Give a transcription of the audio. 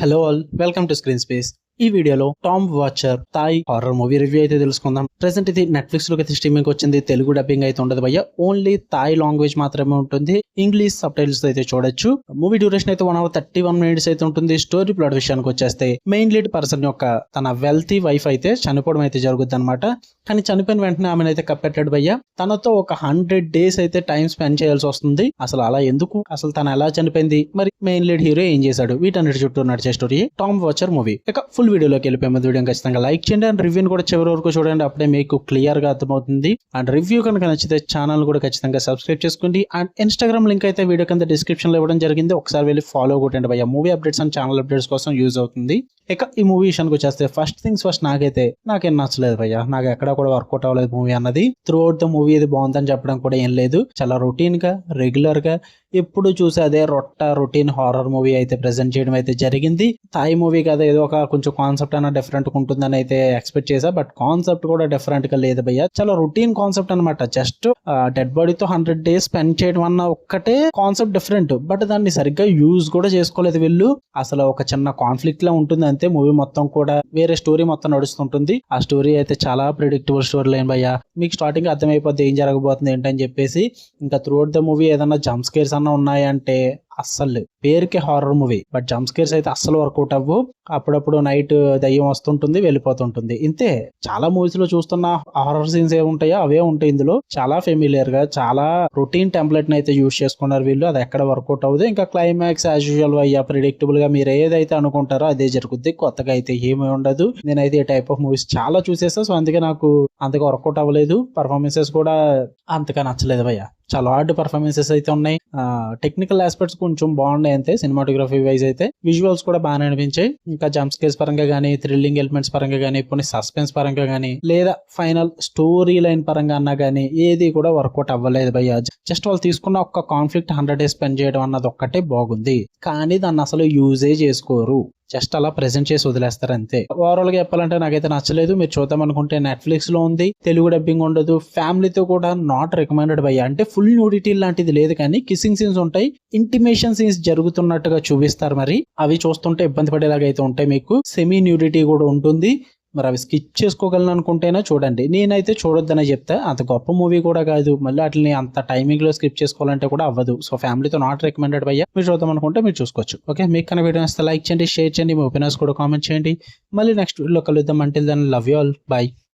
Hello all, welcome to screen space. ఈ వీడియోలో Tom Watcher Thai horror movie review అయితే తెలుసుకుందాం. ప్రెసెంట్ ఇది నెట్ఫ్లిక్స్ లోకి అయితే స్ట్రీమింగ్ వచ్చింది. తెలుగు డబ్బింగ్ అయితే ఉండదు భయ్య, ఓన్లీ థాయ్ లాంగ్వేజ్ మాత్రమే ఉంటుంది. ఇంగ్లీష్ సబ్ టైటిల్స్ అయితే చూడొచ్చు. మూవీ డ్యూరేషన్ అయితే 1 hour 31 minutes అయితే ఉంటుంది. స్టోరీ ప్లాట్ విషయానికి వచ్చేస్తే మెయిన్ లీడ్ పర్సన్ యొక్క తన వెల్తీ వైఫ్ అయితే చనిపోవడం అయితే జరుగుతుంది అనమాట. కానీ చనిపోయిన వెంటనే ఆమెను అయితే కప్పెట్టాడు భయ్య. తనతో ఒక 100 days అయితే టైం స్పెండ్ చేయాల్సి వస్తుంది. అసలు అలా ఎందుకు, అసలు తను ఎలా చనిపోయింది, మరి మెయిన్ లీడ్ హీరో ఏం చేశాడు, వీటన్నిటి చుట్టూ నడిచే స్టోరీ టామ్ వాచర్ మూవీ. ఇక ఫుల్ వీడియోలోకి వెళ్ళిపోయే ముందు వీడియో ఖచ్చితంగా లైక్ చేయండి అండ్ రివ్యూని కూడా చివరి వరకు చూడండి. అప్పుడే మీకు క్లియర్ గా అర్థమవుతుంది. అండ్ రివ్యూ కనుక నచ్చితే ఛానల్ కూడా ఖచ్చితంగా సబ్స్క్రైబ్ చేసుకోండి. అండ్ ఇన్స్టాగ్రామ్ లింక్ అయితే వీడియో కింద డిస్క్రిప్షన్ లో ఇవ్వడం జరిగింది. ఒకసారి వెళ్ళి ఫాలో కొట్టండి భయ్య. Movie updates and channel updates కోసం యూజ్ అవుతుంది. ఇక ఈ మూవీ విషయానికి వచ్చేస్తే ఫస్ట్ థింగ్స్ ఫస్ట్, నాకేం నచ్చలేదు భయ్య. నాకు ఎక్కడ కూడా వర్కౌట్ అవ్వలేదు మూవీ అన్నది. త్రూ అవుట్ ద మూవీ ఇది బాగుందని చెప్పడం కూడా ఏం లేదు. చాలా రొటీన్ గా, రెగ్యులర్ గా ఎప్పుడు చూసి అదే రొటీన్ హారర్ మూవీ అయితే ప్రెజెంట్ చేయడం అయితే జరిగింది. థాయ్ మూవీ కదా, ఏదో ఒక కొంచెం కాన్సెప్ట్ అన్న డిఫరెంట్ ఉంటుందని అయితే ఎక్స్పెక్ట్ చేసా. బట్ కాన్సెప్ట్ కూడా డిఫరెంట్ గా లేదు భయ్య. చాలా రొటీన్ కాన్సెప్ట్ అనమాట. జస్ట్ డెడ్ బాడీతో 100 days స్పెండ్ చేయడం అన్న ఒక్కటే కాన్సెప్ట్ డిఫరెంట్. బట్ దాన్ని సరిగ్గా యూజ్ కూడా చేసుకోలేదు వీళ్ళు. అసలు ఒక చిన్న కాన్ఫ్లిక్ట్ లా ఉంటుంది అంతే. మూవీ మొత్తం కూడా వేరే స్టోరీ మొత్తం నడుస్తుంటుంది. ఆ స్టోరీ అయితే చాలా ప్రిడిక్టబుల్ స్టోరీ లైన్ భయ్య. మీకు స్టార్టింగ్ అర్థమైపోద్ది ఏం జరగబోతుంది ఏంటని చెప్పేసి. ఇంకా త్రూ అవుట్ ద మూవీ ఏదన్నా జంప్ స్కేర్స్ అన్న ఉన్నాయంటే అస్సలు పేరుకే horror movie, but jump scares అయితే అస్సలు వర్కౌట్ అవ్వు. అప్పుడప్పుడు నైట్ దయ్యం వస్తుంటుంది, వెళ్ళిపోతుంటుంది, ఇంతే. చాలా మూవీస్ లో చూస్తున్న హారర్ సీన్స్ ఏముంటాయో అవే ఉంటాయి ఇందులో. చాలా ఫెమిలియర్ గా, చాలా రొటీన్ టెంప్లెట్ ని అయితే యూజ్ చేసుకున్నారు వీళ్ళు. అది ఎక్కడ వర్కౌట్ అవ్వదు. ఇంకా క్లైమాక్స్ యాజ్ యూజువల్ అయ్యా ప్రిడిక్టబుల్ గా మీరు ఏదైతే అనుకుంటారో అదే జరుగుద్ది. కొత్తగా అయితే ఏమీ ఉండదు. నేనైతే ఈ టైప్ ఆఫ్ మూవీస్ చాలా చూసేసా. సో అందుకే నాకు అంతగా వర్కౌట్ అవ్వలేదు. పర్ఫార్మెన్సెస్ కూడా అంతగా నచ్చలేదు భయ్య. చాలా హార్డ్ పర్ఫార్మెన్సెస్ అయితే ఉన్నాయి. టెక్నికల్ ఆస్పెక్ట్స్ కొంచెం బాగున్నాయి అంతే. సినిమాటోగ్రఫీ వైజ్ అయితే విజువల్స్ కూడా బాగానే అనిపించాయి. ఇంకా జంప్ స్కేర్స్ పరంగా గానీ, థ్రిల్లింగ్ ఎలిమెంట్స్ పరంగా గానీ, కొన్ని సస్పెన్స్ పరంగా గానీ, లేదా ఫైనల్ స్టోరీ లైన్ పరంగా అన్నా గానీ ఏది కూడా వర్కౌట్ అవ్వలేదు భయ్య. జస్ట్ వాళ్ళు తీసుకున్న ఒక్క కాన్ఫ్లిక్ట్ 100 days స్పెండ్ చేయడం అన్నది ఒక్కటే బాగుంది. కానీ దాన్ని అసలు యూజే చేసుకోరు. జస్ట్ అలా ప్రెజెంట్ చేసి వదిలేస్తారు అంతే. ఓవరాల్ గా చెప్పాలంటే నాకైతే నచ్చలేదు. మీరు చూద్దాం అనుకుంటే నెట్ఫ్లిక్స్ లో ఉంది, తెలుగు డబ్బింగ్ ఉండదు. ఫ్యామిలీతో కూడా నాట్ రికమెండెడ్ భయ్య. అంటే ఫుల్ న్యూడిటీ లాంటిది లేదు, కానీ కిస్సింగ్ సీన్స్ ఉంటాయి, ఇంటిమేషన్ సీన్స్ జరుగుతున్నట్టుగా చూపిస్తారు. మరి అవి చూస్తుంటే ఇబ్బంది పడేలాగా అయితే ఉంటాయి. మీకు సెమీ న్యూడిటీ కూడా ఉంటుంది. మరి అవి స్కిప్ చేసుకోగలను అనుకుంటేనే చూడండి. నేనైతే చూడొద్దనే చెప్తా. అంత గొప్ప మూవీ కూడా కాదు. మళ్ళీ వాటిని అంత టైమింగ్ లో స్కిప్ చేసుకోవాలంటే కూడా అవ్వదు. సో ఫ్యామిలీతో నాట్ రికమెండెడ్ భయ్య. మీరు చూద్దాం అనుకుంటే మీరు చూసుకోవచ్చు. ఓకే, మీకు కన్నా వీడియో వస్తే లైక్ చేయండి, షేర్ చేయండి, మీ ఒపీనియన్స్ కూడా కామెంట్ చేయండి. మళ్ళీ నెక్స్ట్ వీడియోలో కలుద్దాం. Until then love you all, by.